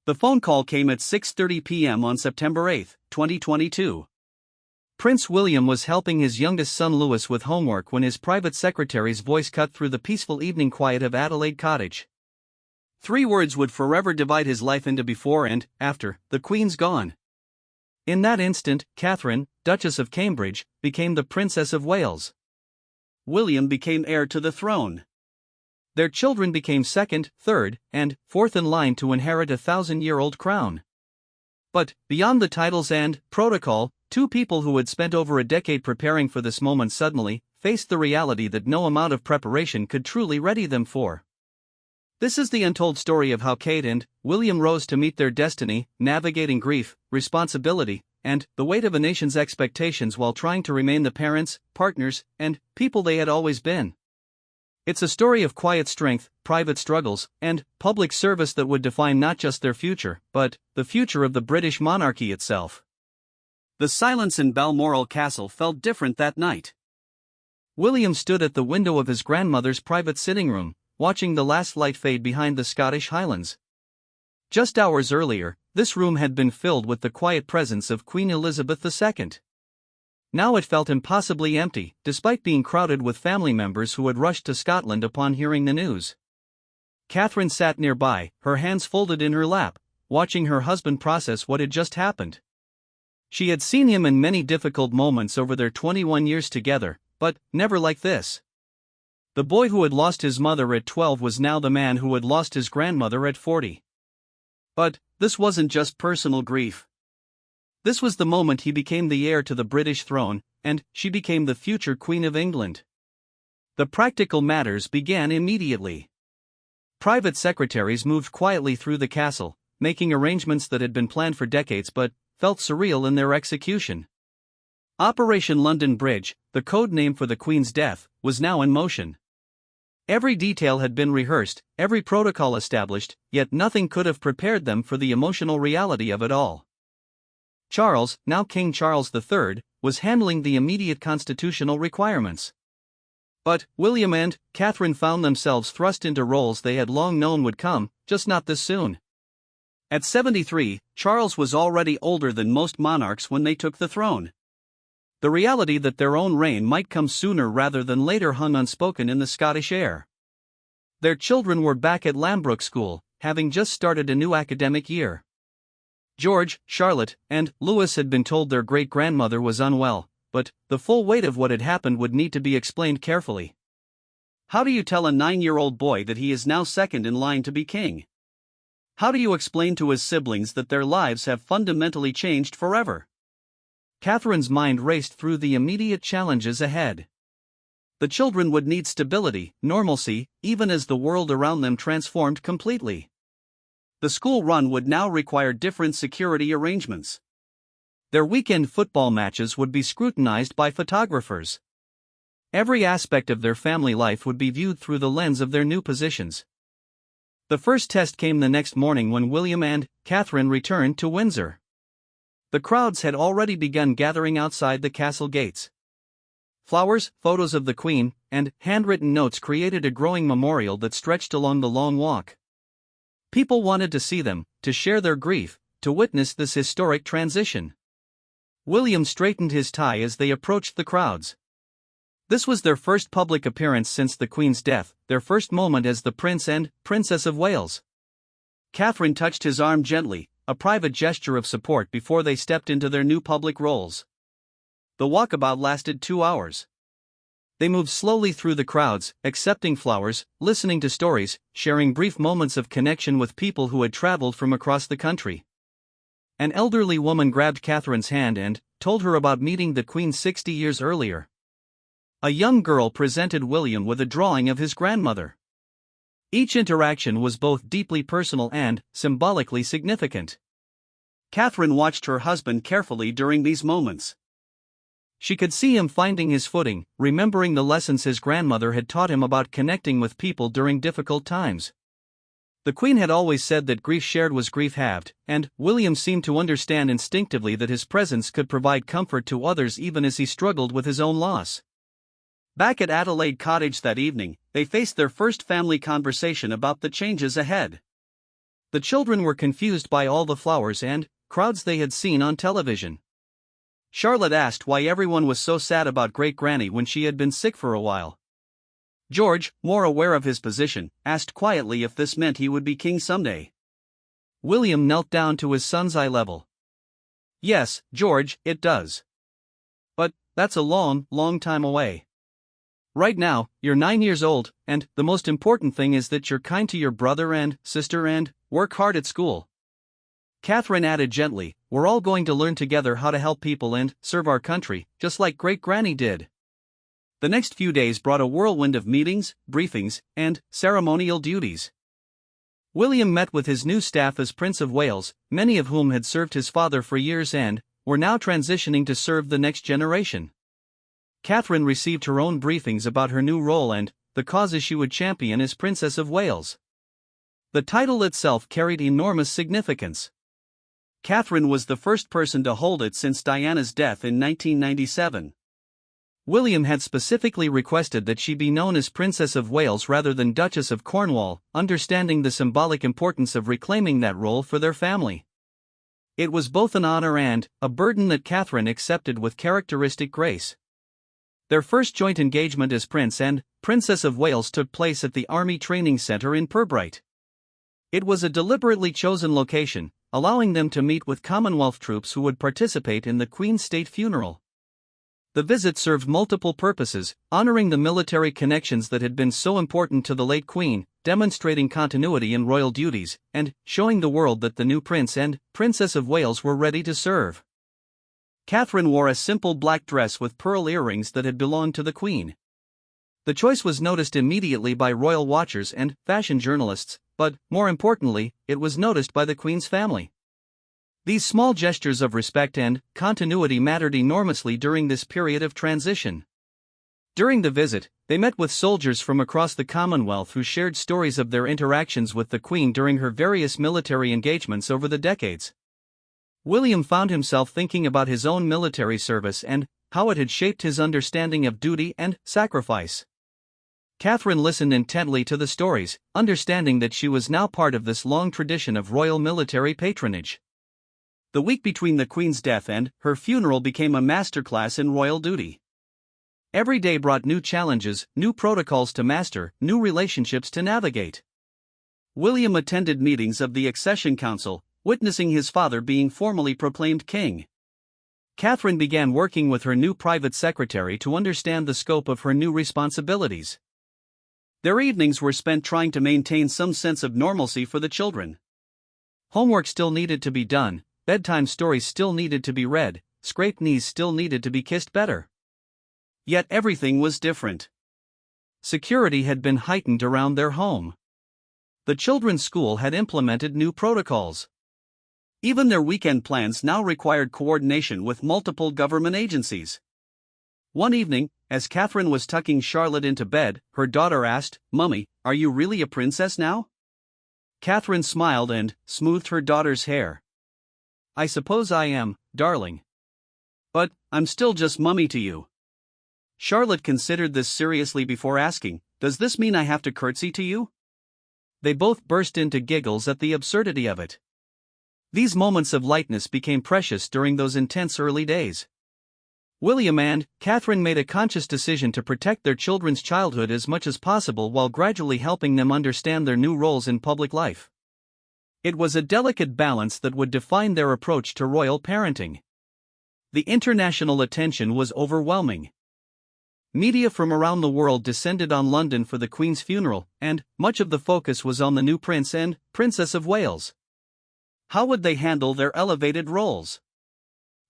The phone call came at 6:30 p.m. on September 8, 2022. Prince William was helping his youngest son Louis with homework when his private secretary's voice cut through the peaceful evening quiet of Adelaide Cottage. 3 words would forever divide his life into before and after: the Queen's gone. In that instant, Catherine, Duchess of Cambridge, became the Princess of Wales. William became heir to the throne. Their children became second, third, and fourth in line to inherit a 1,000-year-old crown. But, beyond the titles and protocol, 2 people who had spent over a decade preparing for this moment suddenly faced the reality that no amount of preparation could truly ready them for. This is the untold story of how Kate and William rose to meet their destiny, navigating grief, responsibility, and the weight of a nation's expectations while trying to remain the parents, partners, and people they had always been. It's a story of quiet strength, private struggles, and public service that would define not just their future, but the future of the British monarchy itself. The silence in Balmoral Castle felt different that night. William stood at the window of his grandmother's private sitting room, watching the last light fade behind the Scottish Highlands. Just hours earlier, this room had been filled with the quiet presence of Queen Elizabeth II. Now it felt impossibly empty, despite being crowded with family members who had rushed to Scotland upon hearing the news. Catherine sat nearby, her hands folded in her lap, watching her husband process what had just happened. She had seen him in many difficult moments over their 21 years together, but never like this. The boy who had lost his mother at 12 was now the man who had lost his grandmother at 40. But this wasn't just personal grief. This was the moment he became the heir to the British throne, and she became the future Queen of England. The practical matters began immediately. Private secretaries moved quietly through the castle, making arrangements that had been planned for decades but felt surreal in their execution. Operation London Bridge, the code name for the Queen's death, was now in motion. Every detail had been rehearsed, every protocol established, yet nothing could have prepared them for the emotional reality of it all. Charles, now King Charles III, was handling the immediate constitutional requirements. But William and Catherine found themselves thrust into roles they had long known would come, just not this soon. At 73, Charles was already older than most monarchs when they took the throne. The reality that their own reign might come sooner rather than later hung unspoken in the Scottish air. Their children were back at Lambrook School, having just started a new academic year. George, Charlotte, and Louis had been told their great-grandmother was unwell, but the full weight of what had happened would need to be explained carefully. How do you tell a 9-year-old boy that he is now second in line to be king? How do you explain to his siblings that their lives have fundamentally changed forever? Catherine's mind raced through the immediate challenges ahead. The children would need stability, normalcy, even as the world around them transformed completely. The school run would now require different security arrangements. Their weekend football matches would be scrutinized by photographers. Every aspect of their family life would be viewed through the lens of their new positions. The first test came the next morning when William and Catherine returned to Windsor. The crowds had already begun gathering outside the castle gates. Flowers, photos of the Queen, and handwritten notes created a growing memorial that stretched along the long walk. People wanted to see them, to share their grief, to witness this historic transition. William straightened his tie as they approached the crowds. This was their first public appearance since the Queen's death, their first moment as the Prince and Princess of Wales. Catherine touched his arm gently, a private gesture of support before they stepped into their new public roles. The walkabout lasted 2 hours. They moved slowly through the crowds, accepting flowers, listening to stories, sharing brief moments of connection with people who had traveled from across the country. An elderly woman grabbed Catherine's hand and told her about meeting the Queen 60 years earlier. A young girl presented William with a drawing of his grandmother. Each interaction was both deeply personal and symbolically significant. Catherine watched her husband carefully during these moments. She could see him finding his footing, remembering the lessons his grandmother had taught him about connecting with people during difficult times. The Queen had always said that grief shared was grief halved, and William seemed to understand instinctively that his presence could provide comfort to others even as he struggled with his own loss. Back at Adelaide Cottage that evening, they faced their first family conversation about the changes ahead. The children were confused by all the flowers and crowds they had seen on television. Charlotte asked why everyone was so sad about Great Granny when she had been sick for a while. George, more aware of his position, asked quietly if this meant he would be king someday. William knelt down to his son's eye level. "Yes, George, it does. But that's a long, long time away. Right now, you're 9 years old, and the most important thing is that you're kind to your brother and sister and work hard at school." Catherine added gently, "We're all going to learn together how to help people and serve our country, just like Great Granny did." The next few days brought a whirlwind of meetings, briefings, and ceremonial duties. William met with his new staff as Prince of Wales, many of whom had served his father for years and were now transitioning to serve the next generation. Catherine received her own briefings about her new role and the causes she would champion as Princess of Wales. The title itself carried enormous significance. Catherine was the first person to hold it since Diana's death in 1997. William had specifically requested that she be known as Princess of Wales rather than Duchess of Cornwall, understanding the symbolic importance of reclaiming that role for their family. It was both an honor and a burden that Catherine accepted with characteristic grace. Their first joint engagement as Prince and Princess of Wales took place at the Army Training Centre in Pirbright. It was a deliberately chosen location, allowing them to meet with Commonwealth troops who would participate in the Queen's state funeral. The visit served multiple purposes, honoring the military connections that had been so important to the late Queen, demonstrating continuity in royal duties, and showing the world that the new Prince and Princess of Wales were ready to serve. Catherine wore a simple black dress with pearl earrings that had belonged to the Queen. The choice was noticed immediately by royal watchers and fashion journalists, but, more importantly, it was noticed by the Queen's family. These small gestures of respect and continuity mattered enormously during this period of transition. During the visit, they met with soldiers from across the Commonwealth who shared stories of their interactions with the Queen during her various military engagements over the decades. William found himself thinking about his own military service and how it had shaped his understanding of duty and sacrifice. Catherine listened intently to the stories, understanding that she was now part of this long tradition of royal military patronage. The week between the Queen's death and her funeral became a masterclass in royal duty. Every day brought new challenges, new protocols to master, new relationships to navigate. William attended meetings of the Accession Council, witnessing his father being formally proclaimed king. Catherine began working with her new private secretary to understand the scope of her new responsibilities. Their evenings were spent trying to maintain some sense of normalcy for the children. Homework still needed to be done, bedtime stories still needed to be read, scraped knees still needed to be kissed better. Yet everything was different. Security had been heightened around their home. The children's school had implemented new protocols. Even their weekend plans now required coordination with multiple government agencies. One evening, as Catherine was tucking Charlotte into bed, her daughter asked, "Mummy, are you really a princess now?" Catherine smiled and smoothed her daughter's hair. "I suppose I am, darling. But I'm still just Mummy to you." Charlotte considered this seriously before asking, "Does this mean I have to curtsy to you?" They both burst into giggles at the absurdity of it. These moments of lightness became precious during those intense early days. William and Catherine made a conscious decision to protect their children's childhood as much as possible while gradually helping them understand their new roles in public life. It was a delicate balance that would define their approach to royal parenting. The international attention was overwhelming. Media from around the world descended on London for the Queen's funeral, and much of the focus was on the new Prince and Princess of Wales. How would they handle their elevated roles?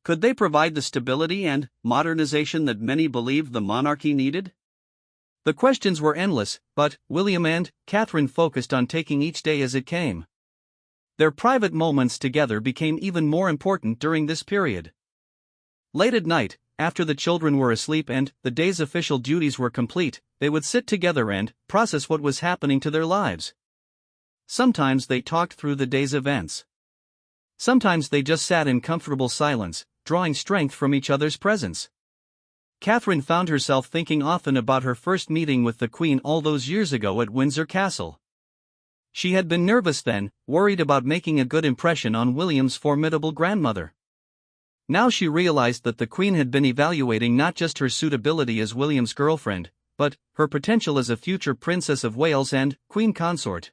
Could they provide the stability and modernization that many believed the monarchy needed? The questions were endless, but William and Catherine focused on taking each day as it came. Their private moments together became even more important during this period. Late at night, after the children were asleep and the day's official duties were complete, they would sit together and process what was happening to their lives. Sometimes they talked through the day's events. Sometimes they just sat in comfortable silence, drawing strength from each other's presence. Catherine found herself thinking often about her first meeting with the Queen all those years ago at Windsor Castle. She had been nervous then, worried about making a good impression on William's formidable grandmother. Now she realized that the Queen had been evaluating not just her suitability as William's girlfriend, but her potential as a future Princess of Wales and Queen consort.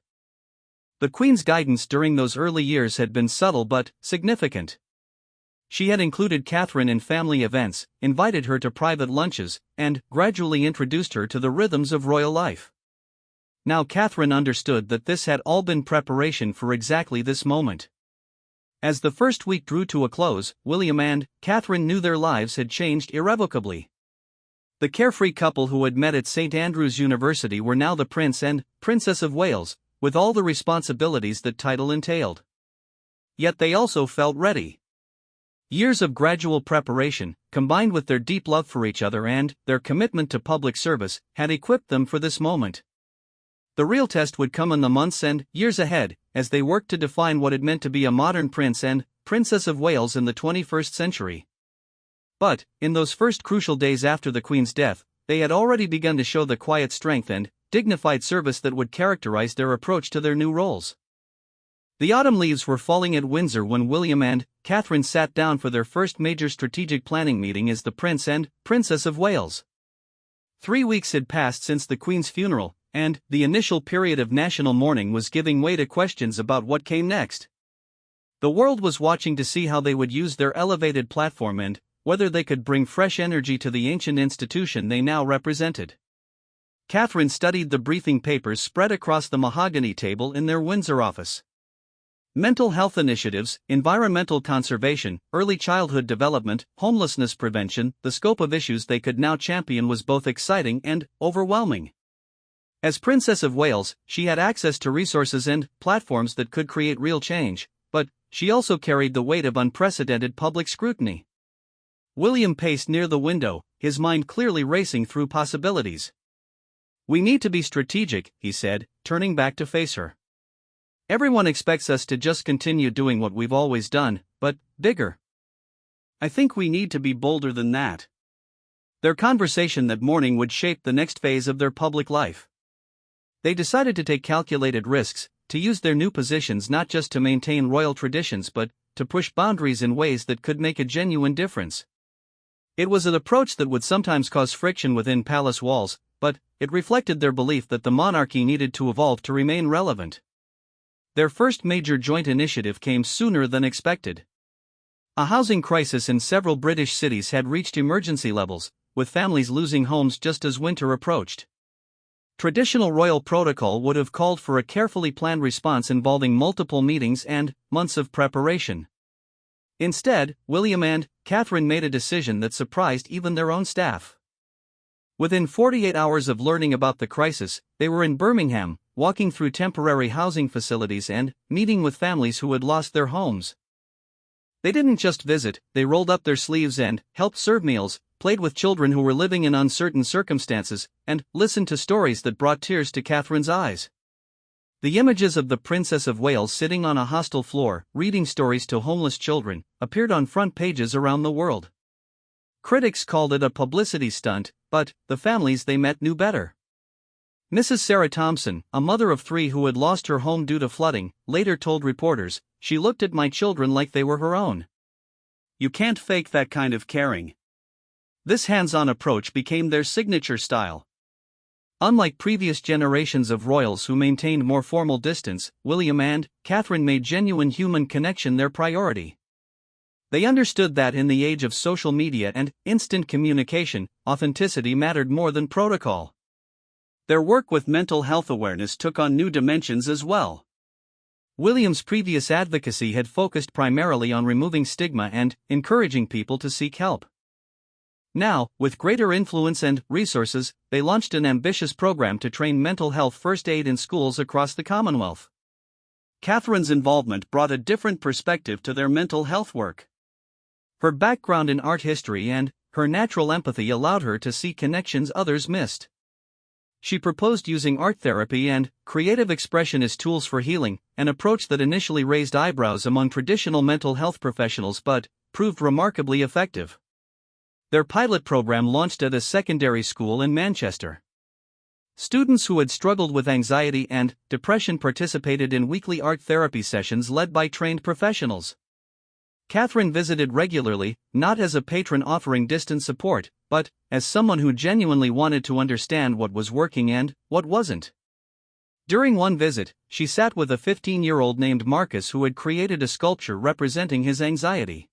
The Queen's guidance during those early years had been subtle but significant. She had included Catherine in family events, invited her to private lunches, and gradually introduced her to the rhythms of royal life. Now Catherine understood that this had all been preparation for exactly this moment. As the first week drew to a close, William and Catherine knew their lives had changed irrevocably. The carefree couple who had met at St. Andrews University were now the Prince and Princess of Wales, with all the responsibilities that title entailed. Yet they also felt ready. Years of gradual preparation, combined with their deep love for each other and their commitment to public service, had equipped them for this moment. The real test would come in the months and years ahead, as they worked to define what it meant to be a modern Prince and Princess of Wales in the 21st century. But, in those first crucial days after the Queen's death, they had already begun to show the quiet strength and dignified service that would characterize their approach to their new roles. The autumn leaves were falling at Windsor when William and Catherine sat down for their first major strategic planning meeting as the Prince and Princess of Wales. 3 weeks had passed since the Queen's funeral, and the initial period of national mourning was giving way to questions about what came next. The world was watching to see how they would use their elevated platform and whether they could bring fresh energy to the ancient institution they now represented. Catherine studied the briefing papers spread across the mahogany table in their Windsor office. Mental health initiatives, environmental conservation, early childhood development, homelessness prevention, the scope of issues they could now champion was both exciting and overwhelming. As Princess of Wales, she had access to resources and platforms that could create real change, but she also carried the weight of unprecedented public scrutiny. William paced near the window, his mind clearly racing through possibilities. "We need to be strategic," he said, turning back to face her. "Everyone expects us to just continue doing what we've always done, but bigger. I think we need to be bolder than that." Their conversation that morning would shape the next phase of their public life. They decided to take calculated risks, to use their new positions not just to maintain royal traditions but to push boundaries in ways that could make a genuine difference. It was an approach that would sometimes cause friction within palace walls, but it reflected their belief that the monarchy needed to evolve to remain relevant. Their first major joint initiative came sooner than expected. A housing crisis in several British cities had reached emergency levels, with families losing homes just as winter approached. Traditional royal protocol would have called for a carefully planned response involving multiple meetings and months of preparation. Instead, William and Catherine made a decision that surprised even their own staff. Within 48 hours of learning about the crisis, they were in Birmingham, walking through temporary housing facilities and meeting with families who had lost their homes. They didn't just visit, they rolled up their sleeves and helped serve meals, played with children who were living in uncertain circumstances, and listened to stories that brought tears to Catherine's eyes. The images of the Princess of Wales sitting on a hostel floor, reading stories to homeless children, appeared on front pages around the world. Critics called it a publicity stunt, but the families they met knew better. Mrs. Sarah Thompson, a mother of 3 who had lost her home due to flooding, later told reporters, "She looked at my children like they were her own." You can't fake that kind of caring. This hands-on approach became their signature style. Unlike previous generations of royals who maintained more formal distance, William and Catherine made genuine human connection their priority. They understood that in the age of social media and instant communication, authenticity mattered more than protocol. Their work with mental health awareness took on new dimensions as well. William's previous advocacy had focused primarily on removing stigma and encouraging people to seek help. Now, with greater influence and resources, they launched an ambitious program to train mental health first aid in schools across the Commonwealth. Catherine's involvement brought a different perspective to their mental health work. Her background in art history and her natural empathy allowed her to see connections others missed. She proposed using art therapy and creative expression as tools for healing, an approach that initially raised eyebrows among traditional mental health professionals but proved remarkably effective. Their pilot program launched at a secondary school in Manchester. Students who had struggled with anxiety and depression participated in weekly art therapy sessions led by trained professionals. Catherine visited regularly, not as a patron offering distant support, but as someone who genuinely wanted to understand what was working and what wasn't. During one visit, she sat with a 15-year-old named Marcus who had created a sculpture representing his anxiety.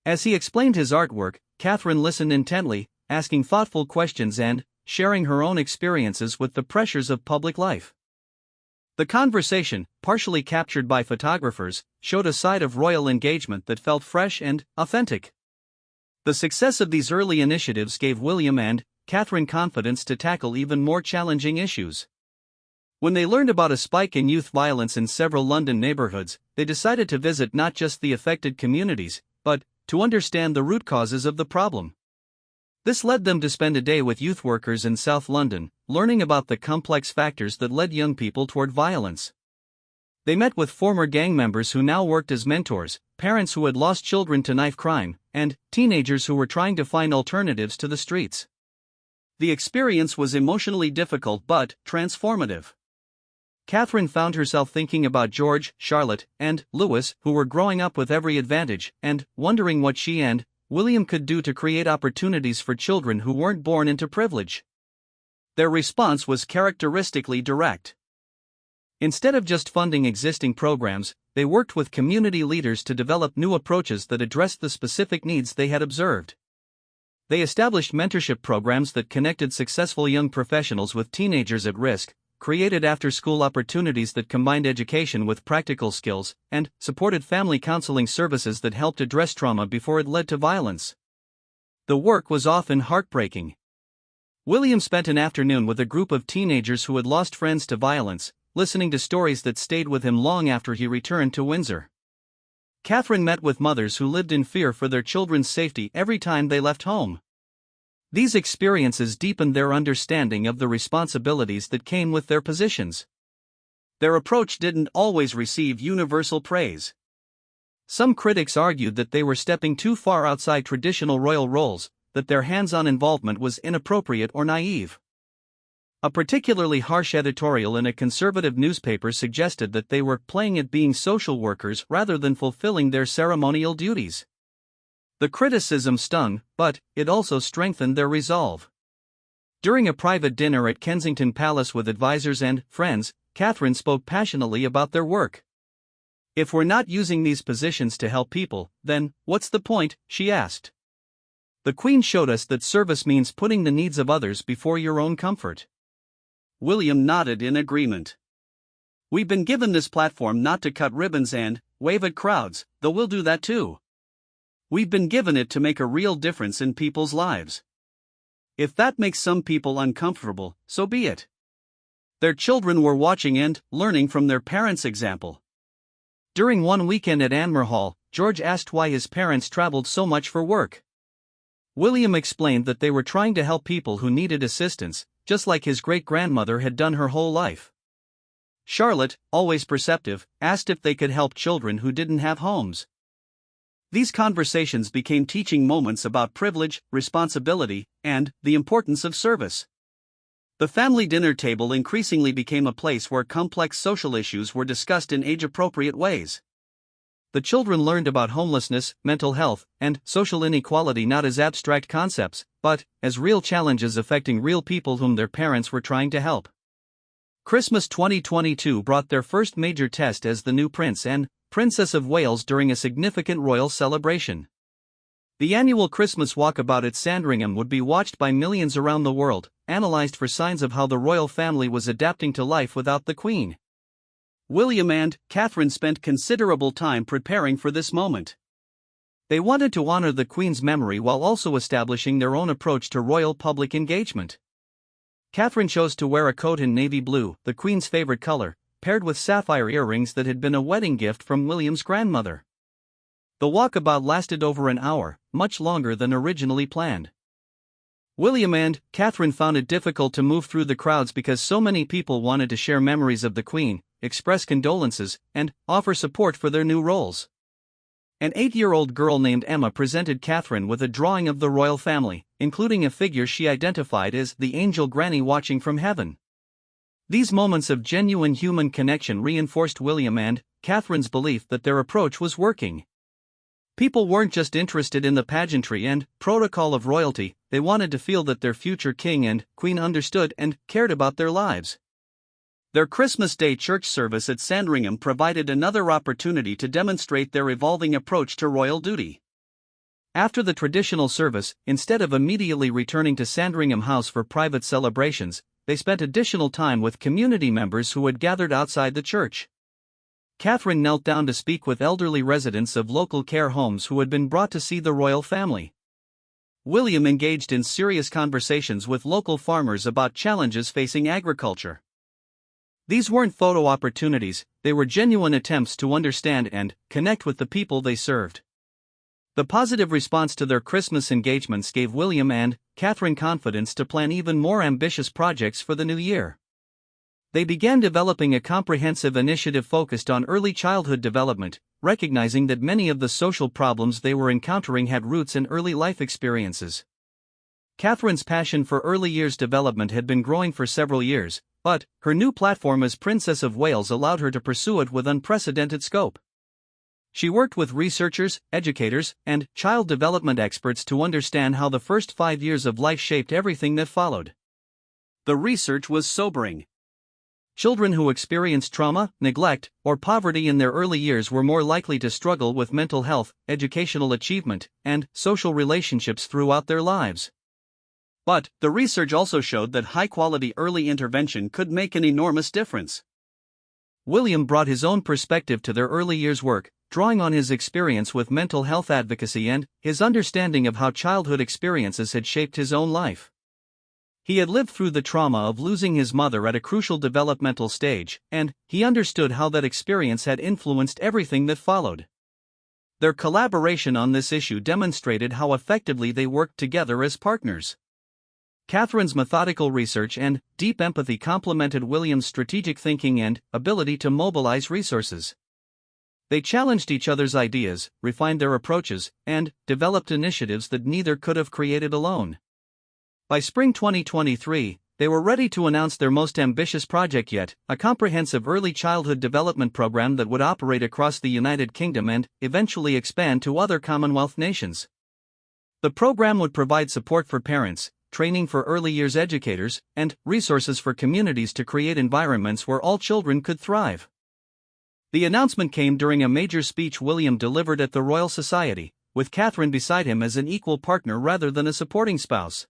As he explained his artwork, Catherine listened intently, asking thoughtful questions and sharing her own experiences with the pressures of public life. The conversation, partially captured by photographers, showed a side of royal engagement that felt fresh and authentic. The success of these early initiatives gave William and Catherine confidence to tackle even more challenging issues. When they learned about a spike in youth violence in several London neighborhoods, they decided to visit not just the affected communities, but to understand the root causes of the problem. This led them to spend a day with youth workers in South London, learning about the complex factors that led young people toward violence. They met with former gang members who now worked as mentors, parents who had lost children to knife crime, and teenagers who were trying to find alternatives to the streets. The experience was emotionally difficult but transformative. Catherine found herself thinking about George, Charlotte, and Louis, who were growing up with every advantage, and wondering what she and William could do to create opportunities for children who weren't born into privilege. Their response was characteristically direct. Instead of just funding existing programs, they worked with community leaders to develop new approaches that addressed the specific needs they had observed. They established mentorship programs that connected successful young professionals with teenagers at risk, created after-school opportunities that combined education with practical skills, and supported family counseling services that helped address trauma before it led to violence. The work was often heartbreaking. William spent an afternoon with a group of teenagers who had lost friends to violence, listening to stories that stayed with him long after he returned to Windsor. Catherine met with mothers who lived in fear for their children's safety every time they left home. These experiences deepened their understanding of the responsibilities that came with their positions. Their approach didn't always receive universal praise. Some critics argued that they were stepping too far outside traditional royal roles, that their hands-on involvement was inappropriate or naive. A particularly harsh editorial in a conservative newspaper suggested that they were playing at being social workers rather than fulfilling their ceremonial duties. The criticism stung, but it also strengthened their resolve. During a private dinner at Kensington Palace with advisors and friends, Catherine spoke passionately about their work. "If we're not using these positions to help people, then what's the point?" she asked. "The Queen showed us that service means putting the needs of others before your own comfort." William nodded in agreement. "We've been given this platform not to cut ribbons and wave at crowds, though we'll do that too. We've been given it to make a real difference in people's lives. If that makes some people uncomfortable, so be it." Their children were watching and learning from their parents' example. During one weekend at Anmer Hall, George asked why his parents traveled so much for work. William explained that they were trying to help people who needed assistance, just like his great-grandmother had done her whole life. Charlotte, always perceptive, asked if they could help children who didn't have homes. These conversations became teaching moments about privilege, responsibility, and the importance of service. The family dinner table increasingly became a place where complex social issues were discussed in age-appropriate ways. The children learned about homelessness, mental health, and social inequality not as abstract concepts, but as real challenges affecting real people whom their parents were trying to help. Christmas 2022 brought their first major test as the new Prince and Princess of Wales during a significant royal celebration. The annual Christmas walkabout at Sandringham would be watched by millions around the world, analyzed for signs of how the royal family was adapting to life without the Queen. William and Catherine spent considerable time preparing for this moment. They wanted to honor the Queen's memory while also establishing their own approach to royal public engagement. Catherine chose to wear a coat in navy blue, the Queen's favorite color, paired with sapphire earrings that had been a wedding gift from William's grandmother. The walkabout lasted over an hour, much longer than originally planned. William and Catherine found it difficult to move through the crowds because so many people wanted to share memories of the Queen, express condolences, and offer support for their new roles. An 8-year-old girl named Emma presented Catherine with a drawing of the royal family, including a figure she identified as the angel Granny watching from heaven. These moments of genuine human connection reinforced William and Catherine's belief that their approach was working. People weren't just interested in the pageantry and protocol of royalty, they wanted to feel that their future king and queen understood and cared about their lives. Their Christmas Day church service at Sandringham provided another opportunity to demonstrate their evolving approach to royal duty. After the traditional service, instead of immediately returning to Sandringham House for private celebrations, they spent additional time with community members who had gathered outside the church. Catherine knelt down to speak with elderly residents of local care homes who had been brought to see the royal family. William engaged in serious conversations with local farmers about challenges facing agriculture. These weren't photo opportunities, they were genuine attempts to understand and connect with the people they served. The positive response to their Christmas engagements gave William and Catherine confidence to plan even more ambitious projects for the new year. They began developing a comprehensive initiative focused on early childhood development, recognizing that many of the social problems they were encountering had roots in early life experiences. Catherine's passion for early years development had been growing for several years, but her new platform as Princess of Wales allowed her to pursue it with unprecedented scope. She worked with researchers, educators, and child development experts to understand how the first 5 years of life shaped everything that followed. The research was sobering. Children who experienced trauma, neglect, or poverty in their early years were more likely to struggle with mental health, educational achievement, and social relationships throughout their lives. But the research also showed that high-quality early intervention could make an enormous difference. William brought his own perspective to their early years work, drawing on his experience with mental health advocacy and his understanding of how childhood experiences had shaped his own life. He had lived through the trauma of losing his mother at a crucial developmental stage, and he understood how that experience had influenced everything that followed. Their collaboration on this issue demonstrated how effectively they worked together as partners. Catherine's methodical research and deep empathy complemented William's strategic thinking and ability to mobilize resources. They challenged each other's ideas, refined their approaches, and developed initiatives that neither could have created alone. By spring 2023, they were ready to announce their most ambitious project yet, a comprehensive early childhood development program that would operate across the United Kingdom and eventually expand to other Commonwealth nations. The program would provide support for parents, training for early years educators, and resources for communities to create environments where all children could thrive. The announcement came during a major speech William delivered at the Royal Society, with Catherine beside him as an equal partner rather than a supporting spouse.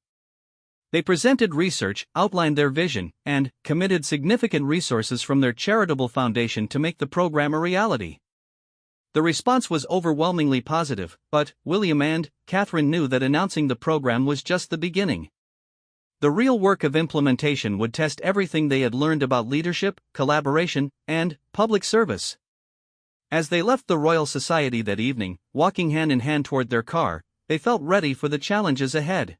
They presented research, outlined their vision, and committed significant resources from their charitable foundation to make the program a reality. The response was overwhelmingly positive, but William and Catherine knew that announcing the program was just the beginning. The real work of implementation would test everything they had learned about leadership, collaboration, and public service. As they left the Royal Society that evening, walking hand in hand toward their car, they felt ready for the challenges ahead.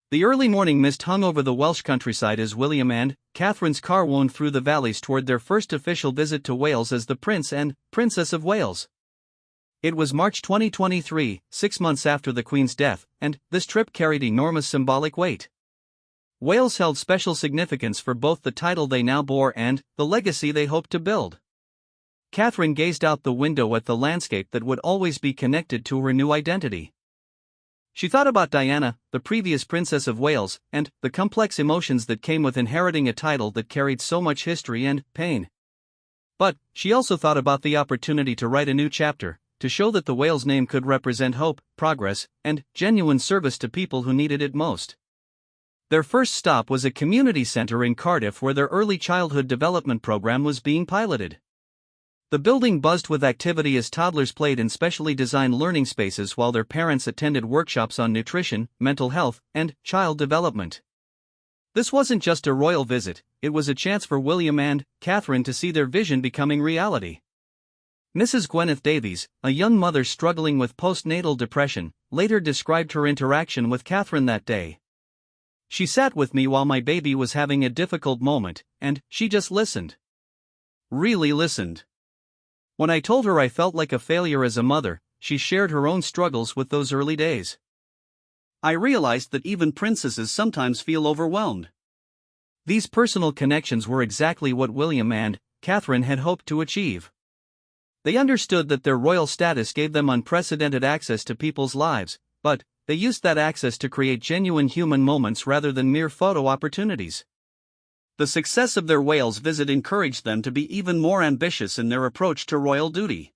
The early morning mist hung over the Welsh countryside as William and Catherine's car wound through the valleys toward their first official visit to Wales as the Prince and Princess of Wales. It was March 2023, 6 months after the Queen's death, and this trip carried enormous symbolic weight. Wales held special significance for both the title they now bore and the legacy they hoped to build. Catherine gazed out the window at the landscape that would always be connected to her new identity. She thought about Diana, the previous Princess of Wales, and the complex emotions that came with inheriting a title that carried so much history and pain. But she also thought about the opportunity to write a new chapter, to show that the Wales name could represent hope, progress, and genuine service to people who needed it most. Their first stop was a community center in Cardiff where their early childhood development program was being piloted. The building buzzed with activity as toddlers played in specially designed learning spaces while their parents attended workshops on nutrition, mental health, and child development. This wasn't just a royal visit, it was a chance for William and Catherine to see their vision becoming reality. Mrs. Gwyneth Davies, a young mother struggling with postnatal depression, later described her interaction with Catherine that day. "She sat with me while my baby was having a difficult moment, and she just listened. Really listened. When I told her I felt like a failure as a mother, she shared her own struggles with those early days. I realized that even princesses sometimes feel overwhelmed. These personal connections were exactly what William and Catherine had hoped to achieve. They understood that their royal status gave them unprecedented access to people's lives, but they used that access to create genuine human moments rather than mere photo opportunities. The success of their Wales visit encouraged them to be even more ambitious in their approach to royal duty.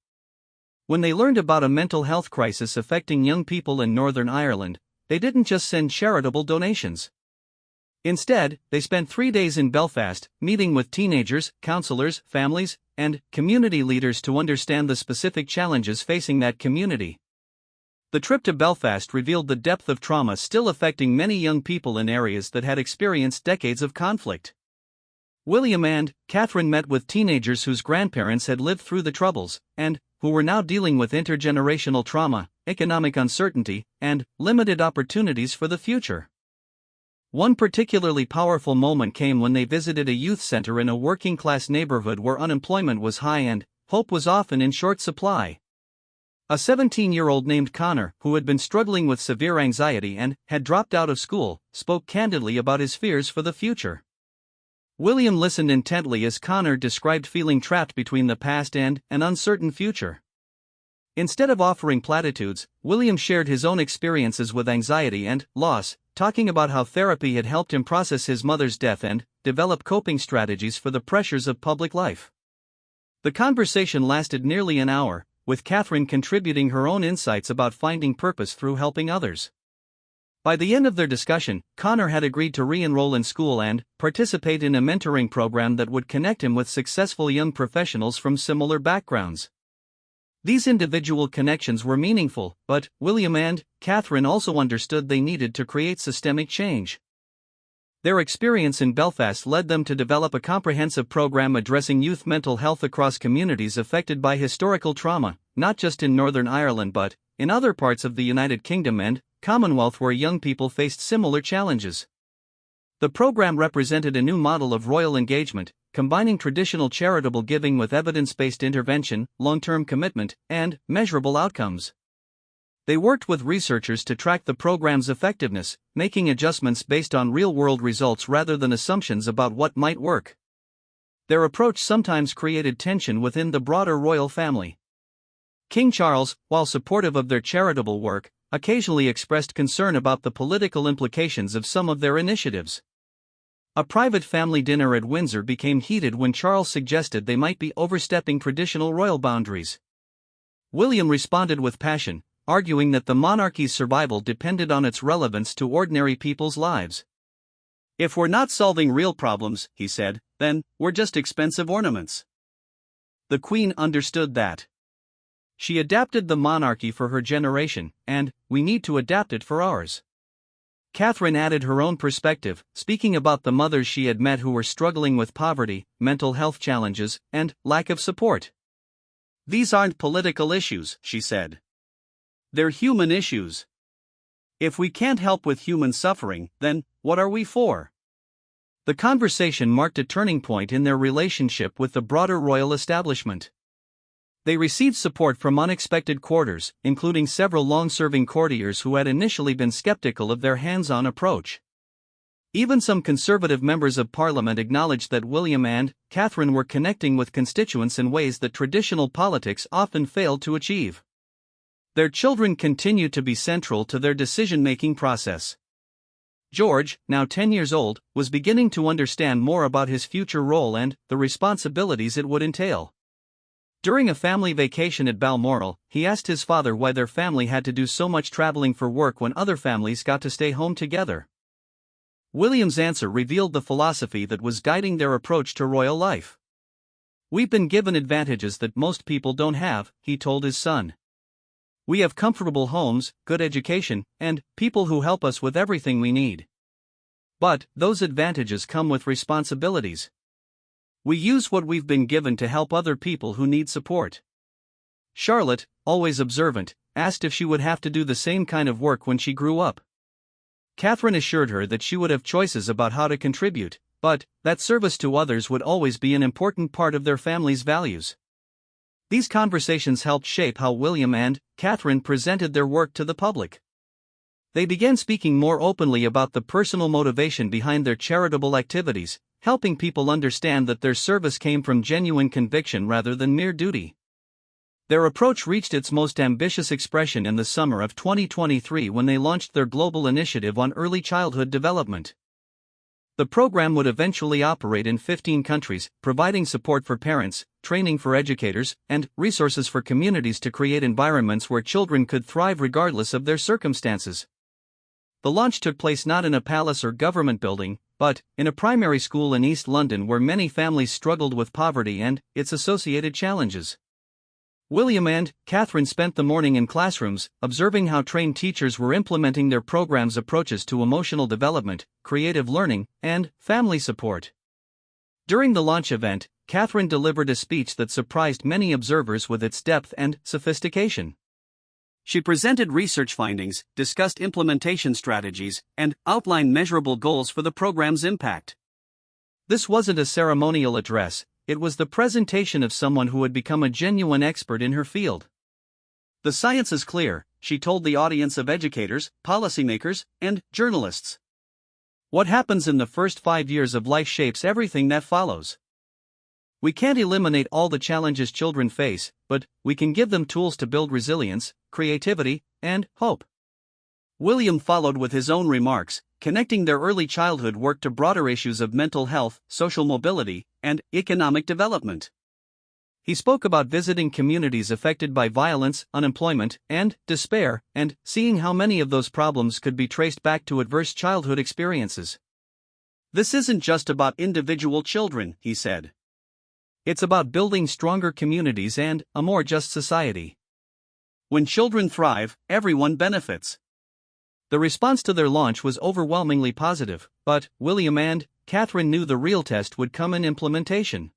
When they learned about a mental health crisis affecting young people in Northern Ireland, they didn't just send charitable donations. Instead, they spent 3 days in Belfast, meeting with teenagers, counselors, families, and community leaders to understand the specific challenges facing that community. The trip to Belfast revealed the depth of trauma still affecting many young people in areas that had experienced decades of conflict. William and Catherine met with teenagers whose grandparents had lived through the Troubles, and who were now dealing with intergenerational trauma, economic uncertainty, and limited opportunities for the future. One particularly powerful moment came when they visited a youth center in a working-class neighborhood where unemployment was high and hope was often in short supply. A 17-year-old named Connor, who had been struggling with severe anxiety and had dropped out of school, spoke candidly about his fears for the future. William listened intently as Connor described feeling trapped between the past and an uncertain future. Instead of offering platitudes, William shared his own experiences with anxiety and loss, talking about how therapy had helped him process his mother's death and develop coping strategies for the pressures of public life. The conversation lasted nearly an hour, with Catherine contributing her own insights about finding purpose through helping others. By the end of their discussion, Connor had agreed to re-enroll in school and participate in a mentoring program that would connect him with successful young professionals from similar backgrounds. These individual connections were meaningful, but William and Catherine also understood they needed to create systemic change. Their experience in Belfast led them to develop a comprehensive program addressing youth mental health across communities affected by historical trauma, not just in Northern Ireland but in other parts of the United Kingdom and Commonwealth where young people faced similar challenges. The program represented a new model of royal engagement, combining traditional charitable giving with evidence-based intervention, long-term commitment, and measurable outcomes. They worked with researchers to track the program's effectiveness, making adjustments based on real-world results rather than assumptions about what might work. Their approach sometimes created tension within the broader royal family. King Charles, while supportive of their charitable work, occasionally expressed concern about the political implications of some of their initiatives. A private family dinner at Windsor became heated when Charles suggested they might be overstepping traditional royal boundaries. William responded with passion, arguing that the monarchy's survival depended on its relevance to ordinary people's lives. "If we're not solving real problems," he said, "then we're just expensive ornaments." The Queen understood that. She adapted the monarchy for her generation, and we need to adapt it for ours. Catherine added her own perspective, speaking about the mothers she had met who were struggling with poverty, mental health challenges, and lack of support. "These aren't political issues," she said. "They're human issues. If we can't help with human suffering, then what are we for?" The conversation marked a turning point in their relationship with the broader royal establishment. They received support from unexpected quarters, including several long-serving courtiers who had initially been skeptical of their hands-on approach. Even some conservative members of Parliament acknowledged that William and Catherine were connecting with constituents in ways that traditional politics often failed to achieve. Their children continued to be central to their decision-making process. George, now 10 years old, was beginning to understand more about his future role and the responsibilities it would entail. During a family vacation at Balmoral, he asked his father why their family had to do so much traveling for work when other families got to stay home together. William's answer revealed the philosophy that was guiding their approach to royal life. "We've been given advantages that most people don't have," he told his son. "We have comfortable homes, good education, and people who help us with everything we need. But those advantages come with responsibilities. We use what we've been given to help other people who need support." Charlotte, always observant, asked if she would have to do the same kind of work when she grew up. Catherine assured her that she would have choices about how to contribute, but that service to others would always be an important part of their family's values. These conversations helped shape how William and Catherine presented their work to the public. They began speaking more openly about the personal motivation behind their charitable activities, helping people understand that their service came from genuine conviction rather than mere duty. Their approach reached its most ambitious expression in the summer of 2023 when they launched their global initiative on early childhood development. The program would eventually operate in 15 countries, providing support for parents, training for educators, and resources for communities to create environments where children could thrive regardless of their circumstances. The launch took place not in a palace or government building, but in a primary school in East London where many families struggled with poverty and its associated challenges. William and Catherine spent the morning in classrooms, observing how trained teachers were implementing their program's approaches to emotional development, creative learning, and family support. During the launch event, Catherine delivered a speech that surprised many observers with its depth and sophistication. She presented research findings, discussed implementation strategies, and outlined measurable goals for the program's impact. This wasn't a ceremonial address, it was the presentation of someone who had become a genuine expert in her field. The science is clear, she told the audience of educators, policymakers, and journalists. What happens in the first 5 years of life shapes everything that follows. We can't eliminate all the challenges children face, but we can give them tools to build resilience, creativity, and hope. William followed with his own remarks, connecting their early childhood work to broader issues of mental health, social mobility, and economic development. He spoke about visiting communities affected by violence, unemployment, and despair, and seeing how many of those problems could be traced back to adverse childhood experiences. This isn't just about individual children, he said. It's about building stronger communities and a more just society. When children thrive, everyone benefits. The response to their launch was overwhelmingly positive, but William and Catherine knew the real test would come in implementation.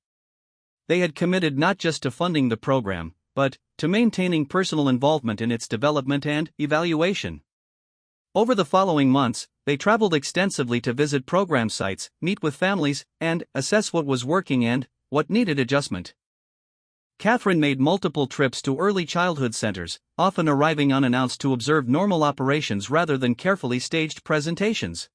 They had committed not just to funding the program, but to maintaining personal involvement in its development and evaluation. Over the following months, they traveled extensively to visit program sites, meet with families, and assess what was working and what needed adjustment. Catherine made multiple trips to early childhood centers, often arriving unannounced to observe normal operations rather than carefully staged presentations.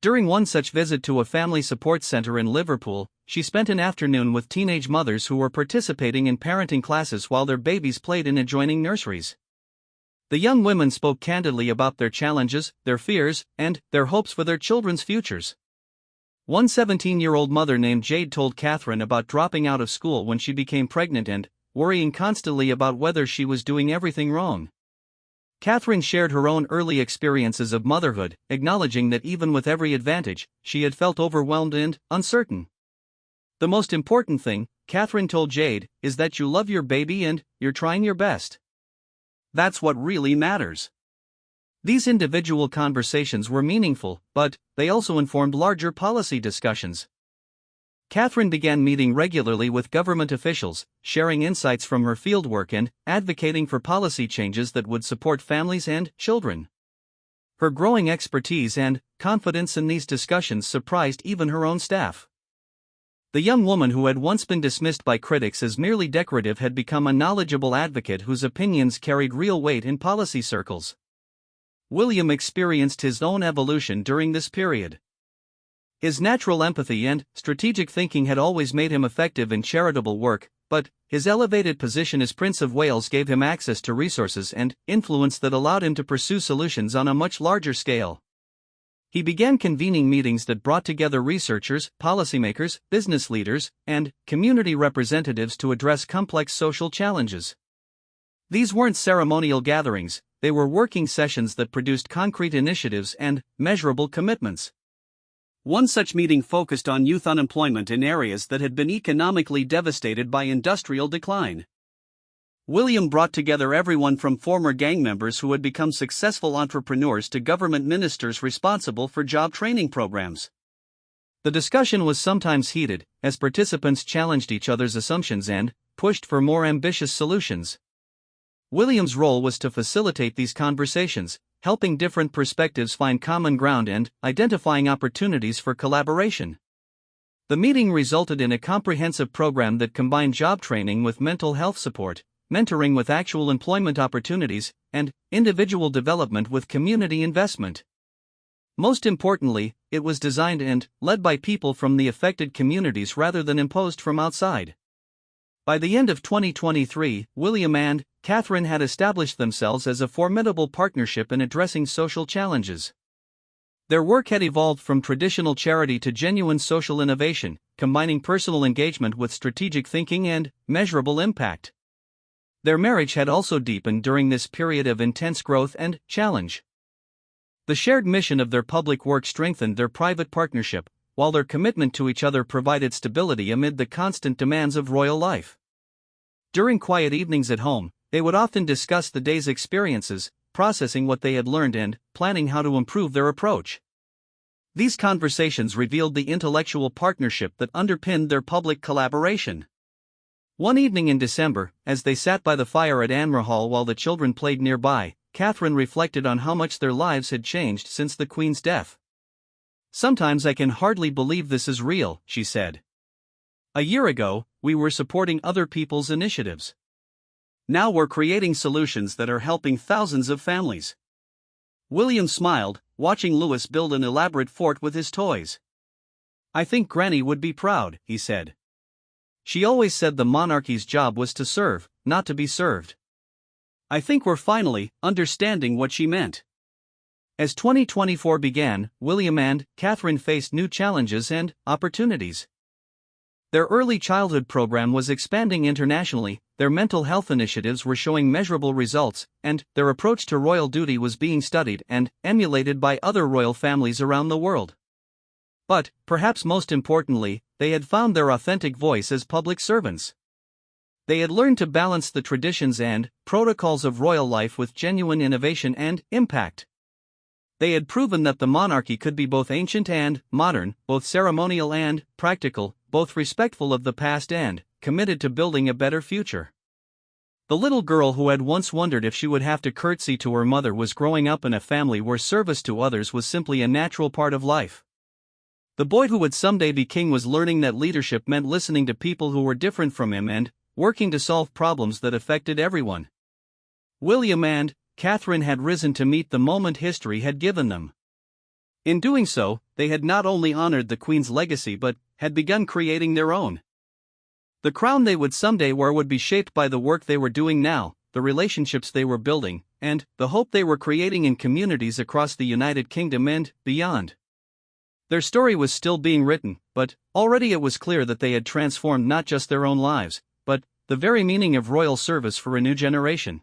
During one such visit to a family support center in Liverpool, she spent an afternoon with teenage mothers who were participating in parenting classes while their babies played in adjoining nurseries. The young women spoke candidly about their challenges, their fears, and their hopes for their children's futures. One 17-year-old mother named Jade told Catherine about dropping out of school when she became pregnant and worrying constantly about whether she was doing everything wrong. Catherine shared her own early experiences of motherhood, acknowledging that even with every advantage, she had felt overwhelmed and uncertain. The most important thing, Catherine told Jade, is that you love your baby and you're trying your best. That's what really matters. These individual conversations were meaningful, but they also informed larger policy discussions. Catherine began meeting regularly with government officials, sharing insights from her fieldwork and advocating for policy changes that would support families and children. Her growing expertise and confidence in these discussions surprised even her own staff. The young woman who had once been dismissed by critics as merely decorative had become a knowledgeable advocate whose opinions carried real weight in policy circles. William experienced his own evolution during this period. His natural empathy and strategic thinking had always made him effective in charitable work, but his elevated position as Prince of Wales gave him access to resources and influence that allowed him to pursue solutions on a much larger scale. He began convening meetings that brought together researchers, policymakers, business leaders, and community representatives to address complex social challenges. These weren't ceremonial gatherings, they were working sessions that produced concrete initiatives and measurable commitments. One such meeting focused on youth unemployment in areas that had been economically devastated by industrial decline. William brought together everyone from former gang members who had become successful entrepreneurs to government ministers responsible for job training programs. The discussion was sometimes heated, as participants challenged each other's assumptions and pushed for more ambitious solutions. William's role was to facilitate these conversations, helping different perspectives find common ground and identifying opportunities for collaboration. The meeting resulted in a comprehensive program that combined job training with mental health support, mentoring with actual employment opportunities, and individual development with community investment. Most importantly, it was designed and led by people from the affected communities rather than imposed from outside. By the end of 2023, William and Catherine had established themselves as a formidable partnership in addressing social challenges. Their work had evolved from traditional charity to genuine social innovation, combining personal engagement with strategic thinking and measurable impact. Their marriage had also deepened during this period of intense growth and challenge. The shared mission of their public work strengthened their private partnership, while their commitment to each other provided stability amid the constant demands of royal life. During quiet evenings at home, they would often discuss the day's experiences, processing what they had learned and planning how to improve their approach. These conversations revealed the intellectual partnership that underpinned their public collaboration. One evening in December, as they sat by the fire at Anmer Hall while the children played nearby, Catherine reflected on how much their lives had changed since the Queen's death. "Sometimes I can hardly believe this is real," she said. "A year ago, we were supporting other people's initiatives. Now we're creating solutions that are helping thousands of families." William smiled, watching Louis build an elaborate fort with his toys. "I think Granny would be proud," he said. "She always said the monarchy's job was to serve, not to be served. I think we're finally understanding what she meant." As 2024 began, William and Catherine faced new challenges and opportunities. Their early childhood program was expanding internationally, their mental health initiatives were showing measurable results, and their approach to royal duty was being studied and emulated by other royal families around the world. But, perhaps most importantly, they had found their authentic voice as public servants. They had learned to balance the traditions and protocols of royal life with genuine innovation and impact. They had proven that the monarchy could be both ancient and modern, both ceremonial and practical, both respectful of the past and committed to building a better future. The little girl who had once wondered if she would have to curtsy to her mother was growing up in a family where service to others was simply a natural part of life. The boy who would someday be king was learning that leadership meant listening to people who were different from him and working to solve problems that affected everyone. William and Catherine had risen to meet the moment history had given them. In doing so, they had not only honored the Queen's legacy but had begun creating their own. The crown they would someday wear would be shaped by the work they were doing now, the relationships they were building, and the hope they were creating in communities across the United Kingdom and beyond. Their story was still being written, but already it was clear that they had transformed not just their own lives, but the very meaning of royal service for a new generation.